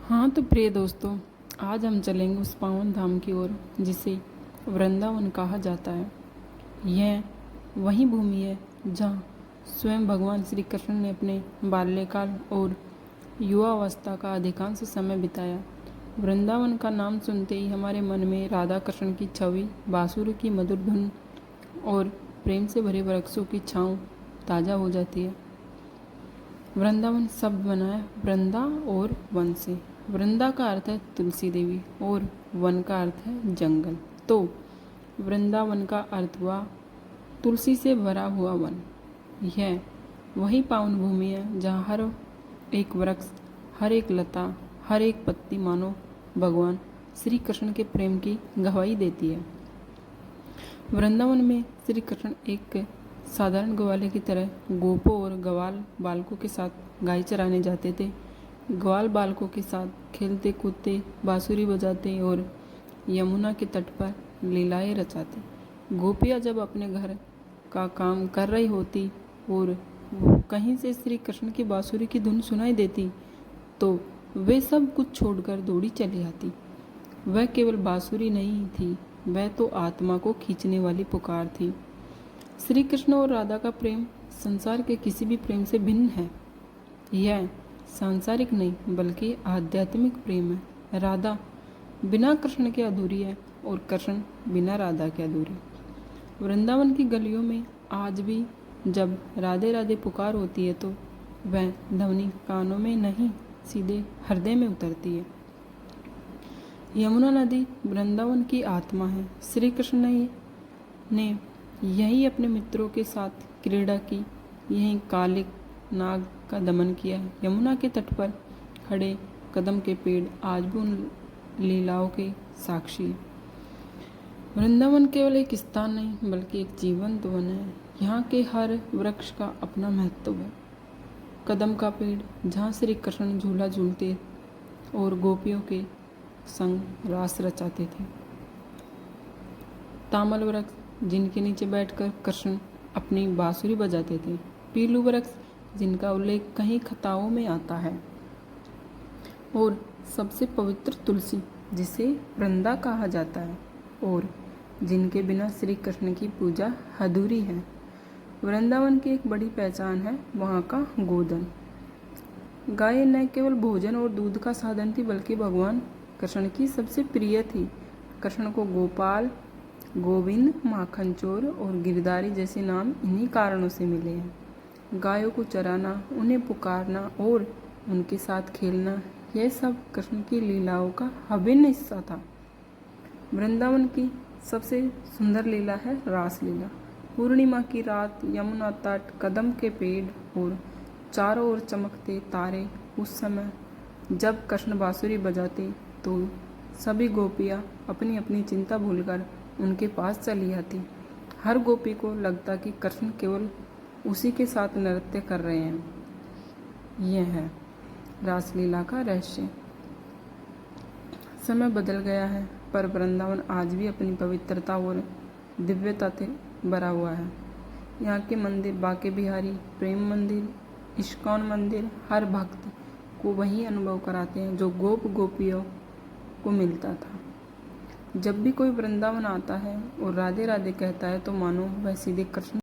हाँ तो प्रिय दोस्तों, आज हम चलेंगे उस पावन धाम की ओर जिसे वृंदावन कहा जाता है। यह वही भूमि है जहाँ स्वयं भगवान श्री कृष्ण ने अपने बाल्यकाल और युवावस्था का अधिकांश समय बिताया। वृंदावन का नाम सुनते ही हमारे मन में राधा कृष्ण की छवि, बांसुरी की मधुर धुन और प्रेम से भरे वृक्षों की छाँव ताज़ा हो जाती है। वृंदावन शब्द बना है वृंदा और वन से। वृंदा का अर्थ है तुलसी देवी और वन का अर्थ है जंगल। तो वृंदावन का अर्थ हुआ तुलसी से भरा हुआ वन। यह वही पावन भूमि है जहाँ हर एक वृक्ष, हर एक लता, हर एक पत्ती मानो भगवान श्री कृष्ण के प्रेम की गवाही देती है। वृंदावन में श्री कृष्ण एक साधारण ग्वाले की तरह गोपों और ग्वाल बालकों के साथ गाय चराने जाते थे। ग्वाल बालकों के साथ खेलते कूदते, बांसुरी बजाते और यमुना के तट पर लीलाएं रचाते। गोपियाँ जब अपने घर का काम कर रही होती और कहीं से श्री कृष्ण की बांसुरी की धुन सुनाई देती तो वे सब कुछ छोड़कर दौड़ी चली आती। वह केवल बांसुरी नहीं थी, वह तो आत्मा को खींचने वाली पुकार थी। श्री कृष्ण और राधा का प्रेम संसार के किसी भी प्रेम से भिन्न है। यह सांसारिक नहीं बल्कि आध्यात्मिक प्रेम है। राधा बिना कृष्ण के अधूरी है और कृष्ण बिना राधा के अधूरे। वृंदावन की गलियों में आज भी जब राधे राधे पुकार होती है तो वह ध्वनि कानों में नहीं सीधे हृदय में उतरती है। यमुना नदी वृंदावन की आत्मा है। श्री कृष्ण ने यही अपने मित्रों के साथ क्रीड़ा की, यही कालिक नाग का दमन किया है। यमुना के तट पर खड़े कदम के पेड़ आज भी उन लीलाओं के साक्षी है। वृंदावन केवल एक स्थान नहीं बल्कि एक जीवंत वन है। यहाँ के हर वृक्ष का अपना महत्व है। कदम का पेड़ जहाँ श्री कृष्ण झूला झूलते और गोपियों के संग रास रचाते थे। तामल वृक्ष जिनके नीचे बैठकर कृष्ण अपनी बांसुरी बजाते थे। पीलू वृक्ष जिनका उल्लेख कहीं कथाओं में आता है। और सबसे पवित्र तुलसी जिसे वृंदा कहा जाता है और जिनके बिना श्री कृष्ण की पूजा अधूरी है। वृंदावन की एक बड़ी पहचान है वहाँ का गोधन। गाय न केवल भोजन और दूध का साधन थी बल्कि भगवान कृष्ण की सबसे प्रिय थी। कृष्ण को गोपाल, गोविंद, माखन चोर और गिरधारी जैसे नाम इन्हीं कारणों से मिले हैं। गायों को चराना, उन्हें पुकारना और उनके साथ खेलना, यह सब कृष्ण की लीलाओं का अभिन्न हिस्सा था। वृंदावन की सबसे सुंदर लीला है रास लीला। पूर्णिमा की रात, यमुना तट, कदम के पेड़ और चारों ओर चमकते तारे। उस समय जब कृष्ण बांसुरी बजाते तो सभी गोपियाँ अपनी अपनी चिंता भूलकर उनके पास चली आती। हर गोपी को लगता कि कृष्ण केवल उसी के साथ नृत्य कर रहे हैं। यह है रासलीला का रहस्य। समय बदल गया है पर वृंदावन आज भी अपनी पवित्रता और दिव्यता से भरा हुआ है। यहाँ के मंदिर, बांके बिहारी, प्रेम मंदिर, इस्कॉन मंदिर हर भक्त को वही अनुभव कराते हैं जो गोप गोपियों को मिलता था। जब भी कोई वृंदावन आता है और राधे राधे कहता है तो मानो वह सीधे कृष्ण